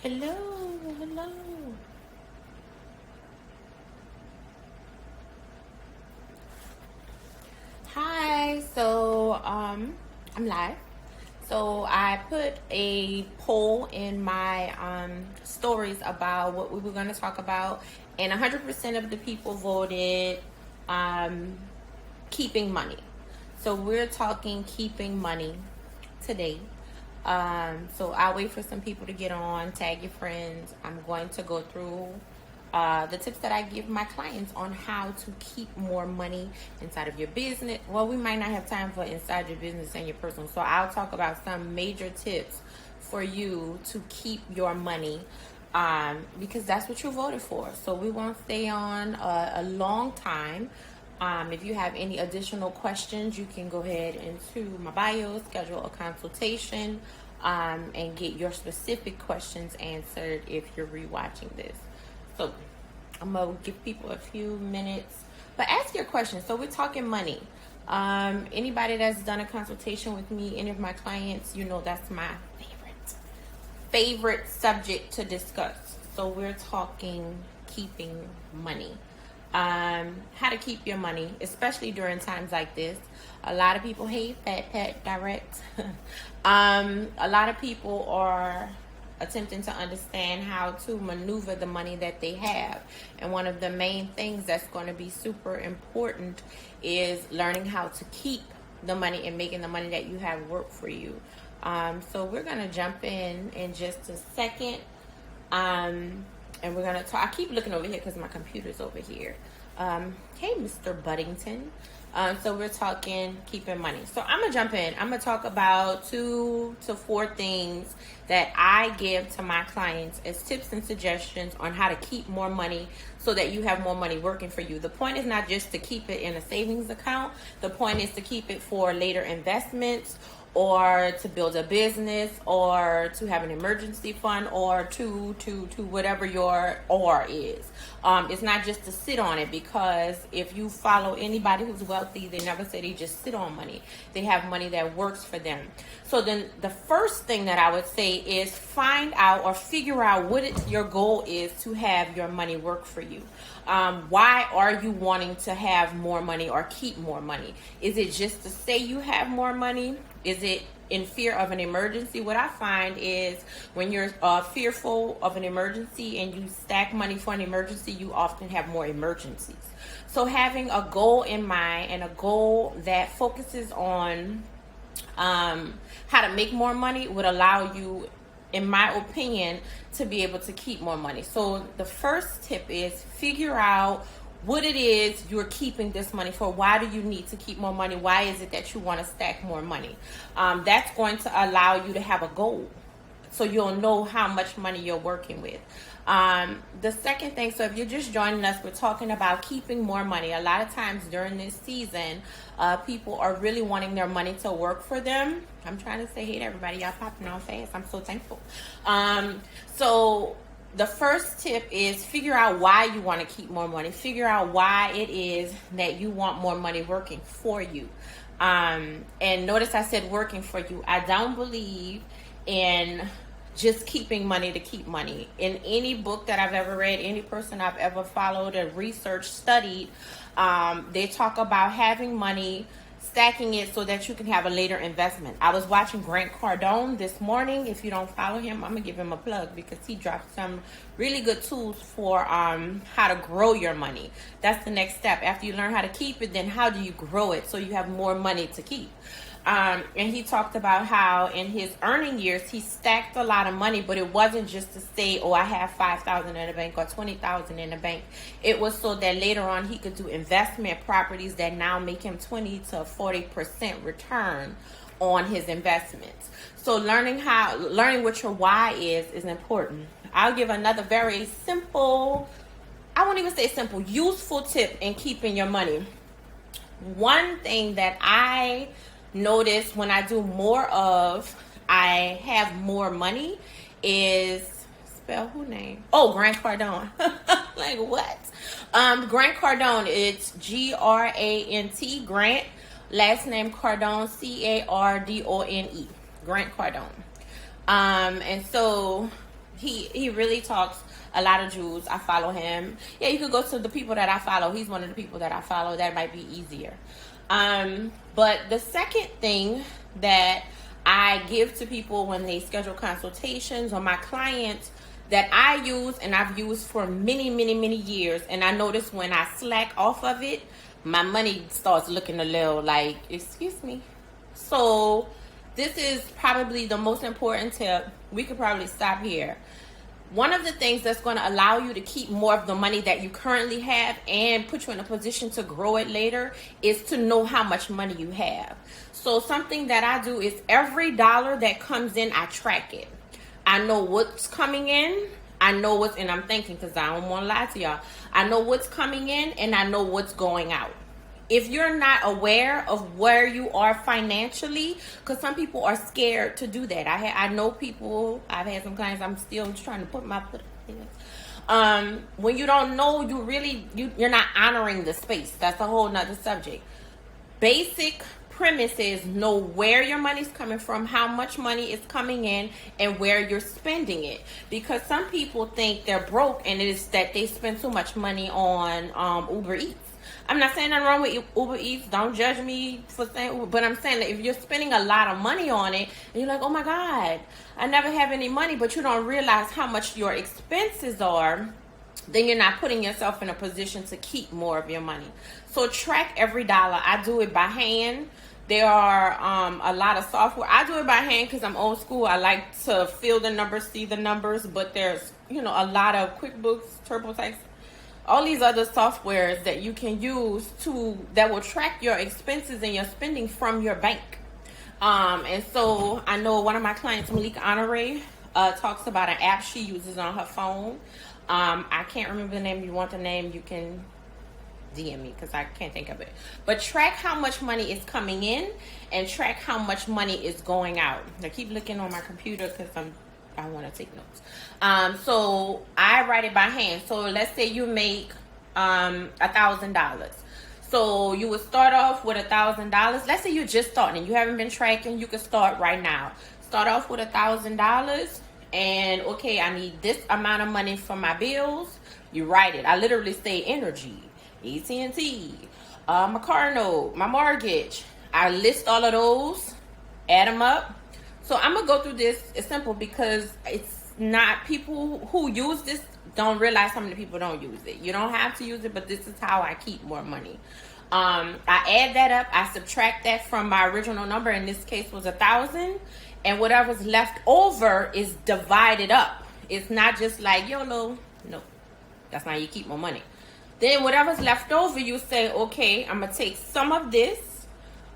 Hello, hello. Hi, I'm live. So I put a poll in my stories about what we were going to talk about, and 100% of the people voted keeping money. So we're talking keeping money today. So I'll wait for some people to get on, tag your friends. I'm going to go through the tips that I give my clients on how to keep more money inside of your business. Well, we might not have time for inside your business and your personal. So I'll talk about some major tips for you to keep your money because that's what you voted for. So we won't stay on a long time. If you have any additional questions, you can go ahead into my bio, schedule a consultation, and get your specific questions answered if you're rewatching this. So I'm going to give people a few minutes, but ask your questions. So we're talking money. Anybody that's done a consultation with me, any of my clients, you know that's my favorite subject to discuss. So we're talking keeping money. How to keep your money, especially during times like this. A lot of people hate Fat Pat Direct. A lot of people are attempting to understand how to maneuver the money that they have. And one of the main things that's going to be super important is learning how to keep the money and making the money that you have work for you. So we're going to jump in just a second. And we're going to talk. I keep looking over here because my computer's over here. Hey, Mr. Buddington. So we're talking keeping money. So I'm going to jump in. I'm going to talk about 2 to 4 things that I give to my clients as tips and suggestions on how to keep more money so that you have more money working for you. The point is not just to keep it in a savings account. The point is to keep it for later investments, or to build a business, or to have an emergency fund, or to whatever your or is. It's not just to sit on it, because if you follow anybody who's wealthy, they never say they just sit on money. They have money that works for them. So then the first thing that I would say is find out or figure out what your goal is to have your money work for you. Why are you wanting to have more money or keep more money? Is it just to say you have more money? Is it in fear of an emergency? What I find is when you're fearful of an emergency and you stack money for an emergency, you often have more emergencies. So having a goal in mind, and a goal that focuses on how to make more money, would allow you, in my opinion, to be able to keep more money. So the first tip is figure out what it is you're keeping this money for. Why do you need to keep more money? Why is it that you want to stack more money? That's going to allow you to have a goal, so you'll know how much money you're working with. The second thing, so if you're just joining us, we're talking about keeping more money. A lot of times during this season, people are really wanting their money to work for them. I'm trying to say hey to everybody. Y'all popping on fast. I'm so thankful. So the first tip is figure out why you want to keep more money. Figure out why it is that you want more money working for you. And notice I said working for you. I don't believe in just keeping money to keep money. In any book that I've ever read, any person I've ever followed and researched, studied, they talk about having money, stacking it so that you can have a later investment. I was watching Grant Cardone this morning. If you don't follow him, I'm gonna give him a plug because he dropped some really good tools for how to grow your money. That's the next step. After you learn how to keep it, then how do you grow it so you have more money to keep? And he talked about how in his earning years, he stacked a lot of money, but it wasn't just to say, oh, I have $5,000 in the bank or $20,000 in the bank. It was so that later on he could do investment properties that now make him 20 to 40% return on his investments. So learning what your why is important. I'll give another very simple, I won't even say simple, useful tip in keeping your money. One thing that I notice when I do more of, I have more money, is spell who name? Oh, Grant Cardone. Like what? Grant Cardone. It's Grant. Grant. Last name Cardone. Cardone. Grant Cardone. And so He really talks a lot of jewels. I follow him. Yeah, you could go to the people that I follow. He's one of the people that I follow. That might be easier. But the second thing that I give to people when they schedule consultations, or my clients, that I use and I've used for many, many, many years, and I notice when I slack off of it, my money starts looking a little like, excuse me. So this is probably the most important tip. We could probably stop here. One of the things that's going to allow you to keep more of the money that you currently have and put you in a position to grow it later is to know how much money you have. So something that I do is every dollar that comes in, I track it. I know what's coming in. I know what's, and I'm thinking, because I don't want to lie to y'all, I know what's coming in and I know what's going out. If you're not aware of where you are financially, because some people are scared to do that. I know people, I've had some clients, I'm still trying to put my foot in. When you don't know, you're not honoring the space. That's a whole nother subject. Basic premise is know where your money's coming from, how much money is coming in, and where you're spending it. Because some people think they're broke, and it is that they spend too much money on Uber Eats. I'm not saying nothing wrong with Uber Eats. Don't judge me for saying Uber. But I'm saying that if you're spending a lot of money on it, and you're like, oh my God, I never have any money, but you don't realize how much your expenses are, then you're not putting yourself in a position to keep more of your money. So track every dollar. I do it by hand. There are a lot of software. I do it by hand because I'm old school. I like to feel the numbers, see the numbers. But there's, a lot of QuickBooks, TurboTax, all these other softwares that you can use that will track your expenses and your spending from your bank. And so I know one of my clients, Malika Honore, talks about an app she uses on her phone. I can't remember the name. If you want the name, you can DM me because I can't think of it. But track how much money is coming in and track how much money is going out. I keep looking on my computer because I want to take notes. So I write it by hand. So let's say you make $1,000. So you would start off with $1,000. Let's say you're just starting and you haven't been tracking. You can start right now. Start off with $1,000, and okay, I need this amount of money for my bills. You write it. I literally say energy, AT&T, my car note, my mortgage. I list all of those, add them up. So I'm gonna go through this. It's simple because it's not, people who use this don't realize how many people don't use it. You don't have to use it, but this is how I keep more money. I add that up. I subtract that from my original number. In this case was 1,000, and whatever's left over is divided up. It's not just like YOLO. No, that's not how you keep more money. Then whatever's left over, you say, okay, I'm gonna take some of this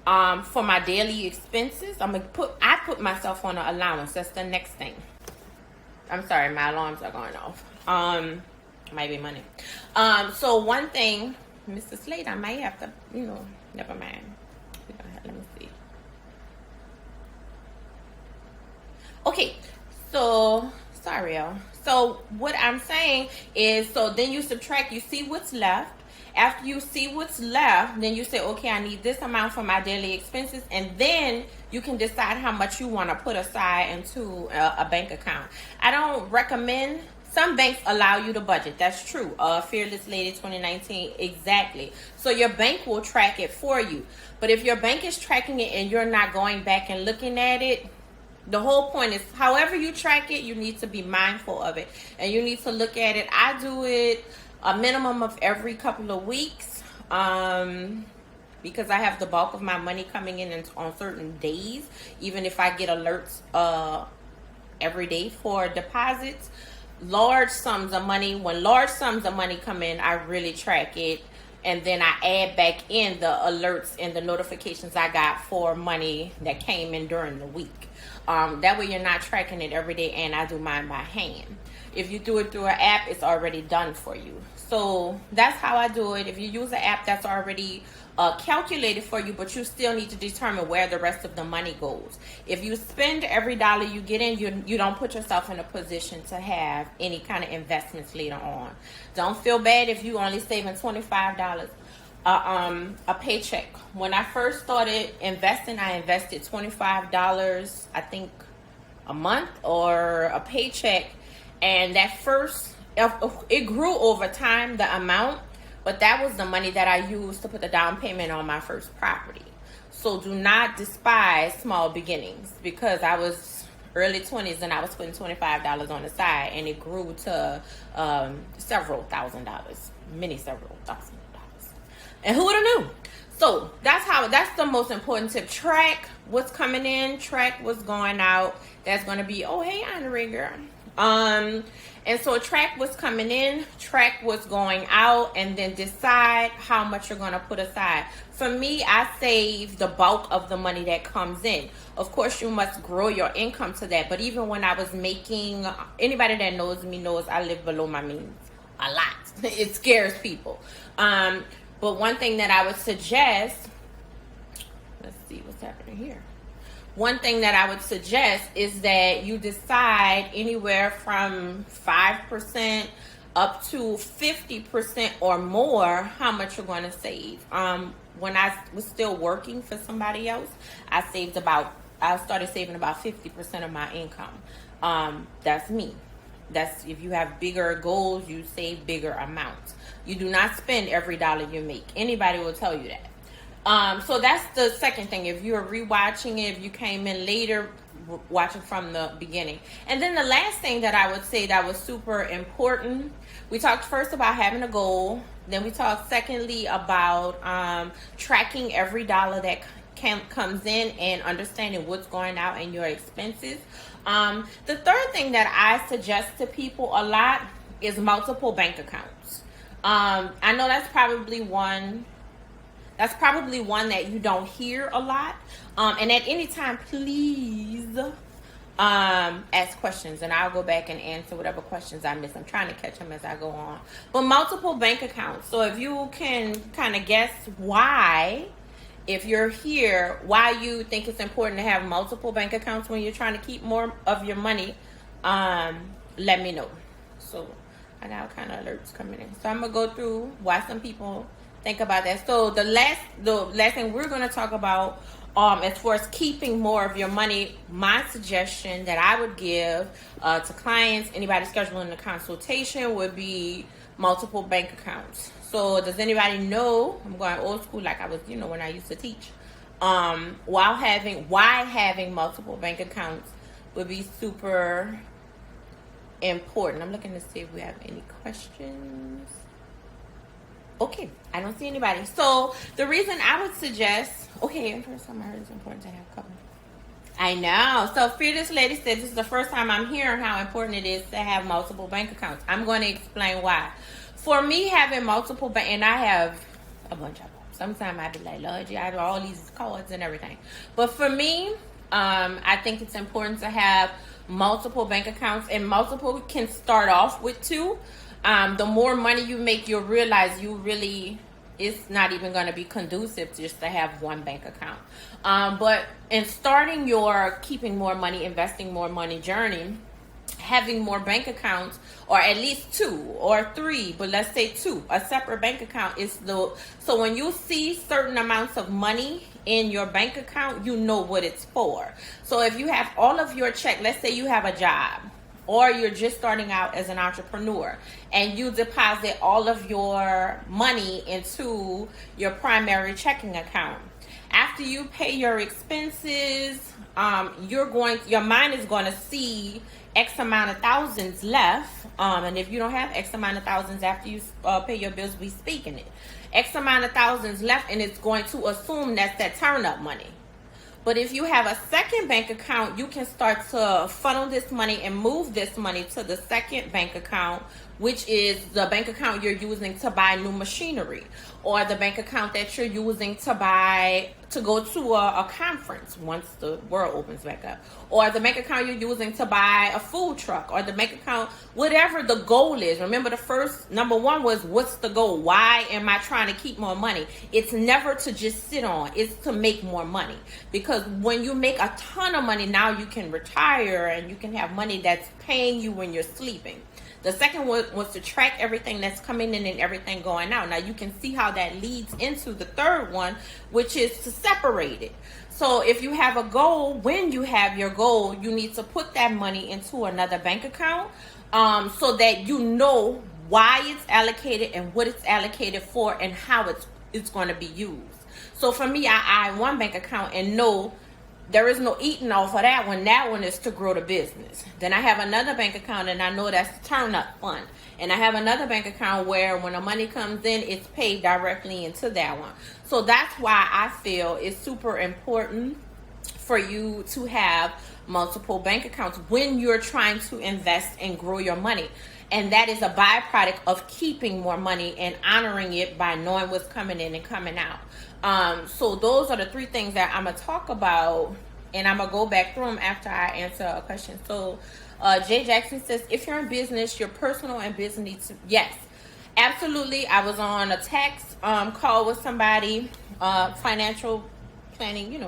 for my daily expenses. I put myself on an allowance. That's the next thing. I'm sorry, my alarms are going off. Might be money. So one thing, Mr. Slade, I might have to, never mind. Let me see. Okay, so sorry, y'all. So what I'm saying is, so then you subtract, you see what's left. After you see what's left, then you say, okay, I need this amount for my daily expenses, and then you can decide how much you want to put aside into a bank account. I don't recommend, some banks allow you to budget. That's true. Fearless Lady 2019, exactly. So your bank will track it for you. But if your bank is tracking it and you're not going back and looking at it, the whole point is, however you track it, you need to be mindful of it. And you need to look at it. I do it a minimum of every couple of weeks because I have the bulk of my money coming in on certain days. Even if I get alerts every day for deposits, large sums of money. When large sums of money come in, I really track it. And then I add back in the alerts and the notifications I got for money that came in during the week. That way you're not tracking it every day, and I do mine by hand. If you do it through an app, it's already done for you. So that's how I do it. If you use an app, that's already calculated for you, but you still need to determine where the rest of the money goes. If you spend every dollar you get in, you don't put yourself in a position to have any kind of investments later on. Don't feel bad if you only saving $25 a paycheck. When I first started investing, I invested $25, I think, a month or a paycheck. And that first, it grew over time, the amount, but that was the money that I used to put the down payment on my first property. So do not despise small beginnings, because I was early 20s and I was putting $25 on the side, and it grew to several thousand dollars, several thousand dollars. And who would have knew? So that's the most important tip. Track what's coming in, track what's going out. That's going to be, oh, hey, Honorary girl. And so track what's coming in, track what's going out, and then decide how much you're going to put aside. For me, I save the bulk of the money that comes in. Of course, you must grow your income to that. But even when I was making, anybody that knows me knows I live below my means a lot. It scares people. But one thing that I would suggest, let's see what's happening here. One thing that I would suggest is that you decide anywhere from 5% up to 50% or more how much you're going to save. When I was still working for somebody else, I started saving about 50% of my income. That's me. That's if you have bigger goals, you save bigger amounts. You do not spend every dollar you make. Anybody will tell you that. So that's the second thing. If you're rewatching it, if you came in later, watching from the beginning. And then the last thing that I would say that was super important, we talked first about having a goal. Then we talked secondly about tracking every dollar that comes in and understanding what's going out and your expenses. The third thing that I suggest to people a lot is multiple bank accounts. I know that's probably one that you don't hear a lot. And at any time, please ask questions, and I'll go back and answer whatever questions I miss. I'm trying to catch them as I go on. But multiple bank accounts. So if you can kind of guess why, if you're here, why you think it's important to have multiple bank accounts when you're trying to keep more of your money, let me know. So I got kind of alerts coming in. So I'm going to go through why some people think about that. So the last thing we're going to talk about, as far as keeping more of your money, my suggestion that I would give to clients, anybody scheduling a consultation, would be multiple bank accounts. So does anybody know, I'm going old school like I was, when I used to teach, why having multiple bank accounts would be super important. I'm looking to see if we have any questions. Okay, I don't see anybody. So the reason I would suggest, first time I heard it's important to have a couple. I know. So Fearless Lady said this is the first time I'm hearing how important it is to have multiple bank accounts. I'm going to explain why. For me, having multiple and I have a bunch of them. Sometimes I'd be like, Lord, I have all these cards and everything. But for me, I think it's important to have multiple bank accounts, and multiple can start off with 2. The more money you make, you'll realize it's not even going to be conducive just to have one bank account. But in starting your keeping more money, investing more money journey, having more bank accounts, or at least 2 or 3, but let's say 2, a separate bank account so when you see certain amounts of money in your bank account, you know what it's for. So if you have all of your check, let's say you have a job, or you're just starting out as an entrepreneur, and you deposit all of your money into your primary checking account. After you pay your expenses, your mind is going to see X amount of thousands left. And if you don't have X amount of thousands after you pay your bills, we speaking it. X amount of thousands left, and it's going to assume that's that turn up money. But if you have a second bank account, you can start to funnel this money and move this money to the second bank account, which is the bank account you're using to buy new machinery, or the bank account that you're using to go to a conference once the world opens back up, or the bank account you're using to buy a food truck, or the bank account, whatever the goal is. Remember, number one was, what's the goal? Why am I trying to keep more money? It's never to just sit on, it's to make more money. Because when you make a ton of money, now you can retire and you can have money that's paying you when you're sleeping. The second one was to track everything that's coming in and everything going out. Now you can see how that leads into the third one, which is to separate it. So if you have a goal, when you have your goal, you need to put that money into another bank account, so that you know why it's allocated and what it's allocated for and how it's going to be used. So for me, I have one bank account and know there is no eating off of that one. That one is to grow the business. Then I have another bank account and I know that's the turn up fund. And I have another bank account where when the money comes in, it's paid directly into that one. So that's why I feel it's super important for you to have multiple bank accounts when you're trying to invest and grow your money. And that is a byproduct of keeping more money and honoring it by knowing what's coming in and coming out. So those are the three things that I'm going to talk about, and I'm going to go back through them after I answer a question. So Jay Jackson says, if you're in business, your personal and business needs to, yes, absolutely. I was on a text call with somebody, financial planning,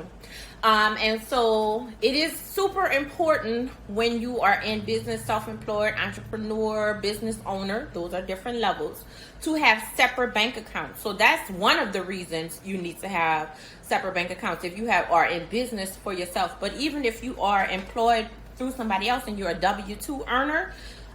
and so it is super important when you are in business, self-employed, entrepreneur, business owner, those are different levels, to have separate bank accounts. So that's one of the reasons you need to have separate bank accounts if you are in business for yourself. But even if you are employed through somebody else and you're a W-2 earner,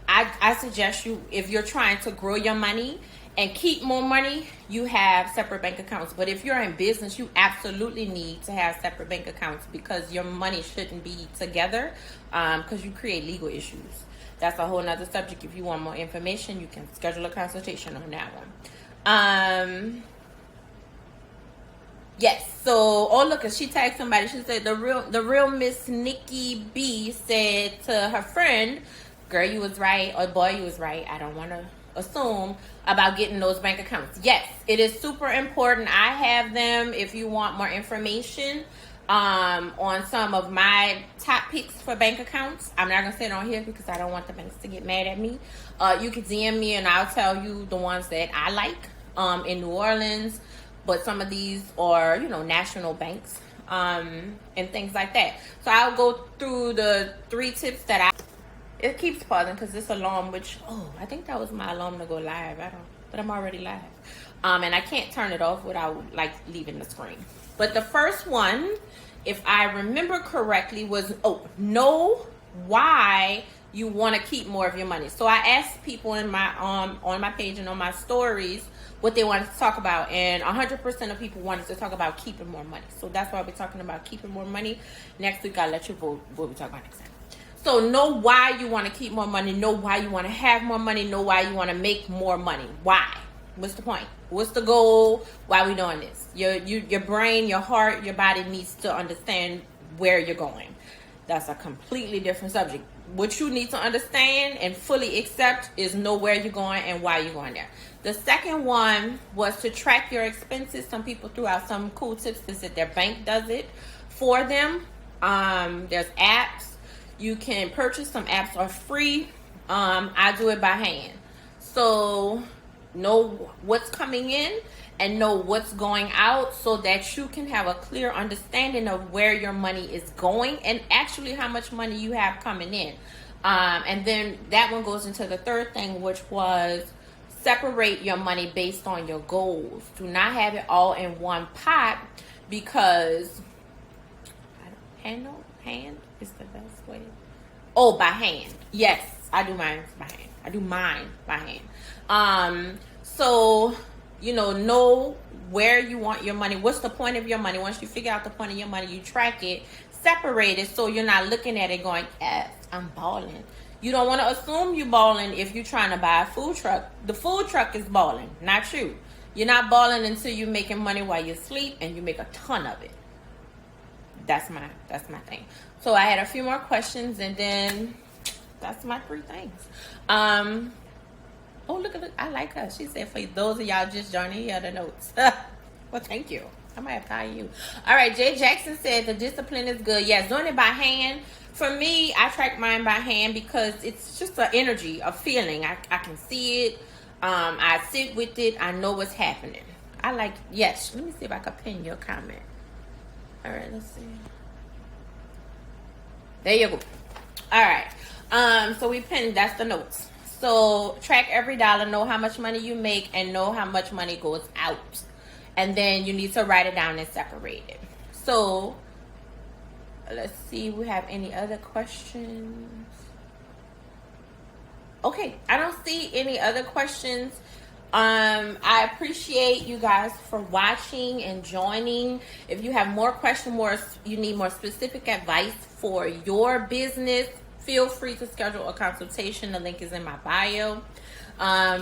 I suggest you, if you're trying to grow your money and keep more money, you have separate bank accounts. But if you're in business, you absolutely need to have separate bank accounts because your money shouldn't be together, because you create legal issues. That's a whole nother subject. If you want more information, you can schedule a consultation on that one. Yes, so, oh look, she tagged somebody. She said the real Miss Nikki B said to her friend, girl, you was right, or boy, you was right. I don't want to assume about getting those bank accounts. Yes, it is super important. I have them if you want more information on some of my top picks for bank accounts. I'm not gonna say it on here because I don't want the banks to get mad at me. You can DM me and I'll tell you the ones that I like in New Orleans, but some of these are, national banks and things like that. So I'll go through the 3 tips that it keeps pausing because this alarm, which, I think that was my alarm to go live. But I'm already live. And I can't turn it off without leaving the screen. But the first one, if I remember correctly, was, know why you want to keep more of your money. So I asked people in my on my page and on my stories what they wanted to talk about, and 100% of people wanted to talk about keeping more money. So that's why we're talking about keeping more money. Next week, I'll let you vote what we talk about next time. So know why you want to keep more money. Know why you want to have more money. Know why you want to make more money. Why? What's the point? What's the goal? Why are we doing this? Your brain, your heart, your body needs to understand where you're going. That's a completely different subject. What you need to understand and fully accept is know where you're going and why you're going there. The second one was to track your expenses. Some people threw out some cool tips that their bank does it for them. There's apps. You can purchase. Some apps are free. I do it by hand. So know what's coming in and know what's going out so that you can have a clear understanding of where your money is going and actually how much money you have coming in. And then that one goes into the third thing, which was separate your money based on your goals. Do not have it all in one pot because hand is the best way. By hand. Yes, I do mine by hand. I do mine by hand. So, know where you want your money. What's the point of your money? Once you figure out the point of your money, you track it, separate it so you're not looking at it going, I'm balling. You don't want to assume you're balling if you're trying to buy a food truck. The food truck is balling, not you. You're not balling until you're making money while you sleep and you make a ton of it. That's my thing. So I had a few more questions and then that's my 3 things. Look, I like her. She said, for those of y'all just joining, here are the notes. Well, thank you. I might have to hire you. All right, Jay Jackson said the discipline is good. Yes, doing it by hand. For me, I track mine by hand because it's just an energy, a feeling. I can see it. I sit with it. I know what's happening. Yes. Let me see if I can pin your comment. All right, let's see. There you go. All right. So we pinned, that's the notes. So track every dollar, know how much money you make, and know how much money goes out. And then you need to write it down and separate it. So Let's see, we have any other questions? Okay, I don't see any other questions. I appreciate you guys for watching and joining. If you have more questions, you need more specific advice for your business, feel free to schedule a consultation. The link is in my bio.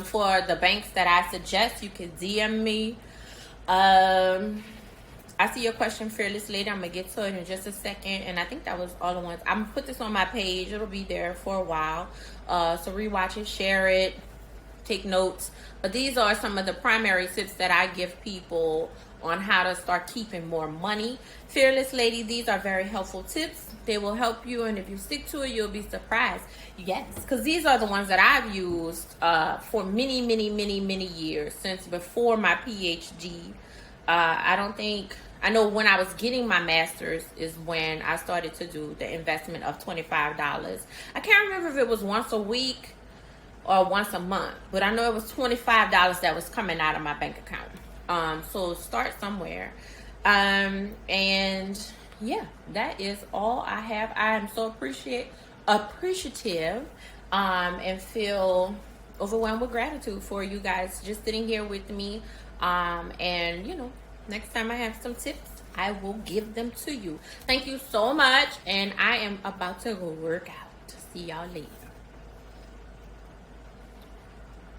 For the banks that I suggest, you can DM me. I see your question, Fearless Lady. I'm going to get to it in just a second. And I think that was all the ones. I'm going to put this on my page. It'll be there for a while. So rewatch it, share it, take notes. But these are some of the primary tips that I give people on how to start keeping more money. Fearless Lady, these are very helpful tips. They will help you. And if you stick to it, you'll be surprised. Yes, because these are the ones that I've used for many, many, many, many years. Since before my PhD. I know when I was getting my master's is when I started to do the investment of $25. I can't remember if it was once a week or once a month, but I know it was $25 that was coming out of my bank account. So start somewhere. And yeah, that is all I have. I am so appreciative and feel overwhelmed with gratitude for you guys just sitting here with me. And you know, next time I have some tips, I will give them to you. Thank you so much. And I am about to go work out. See y'all later.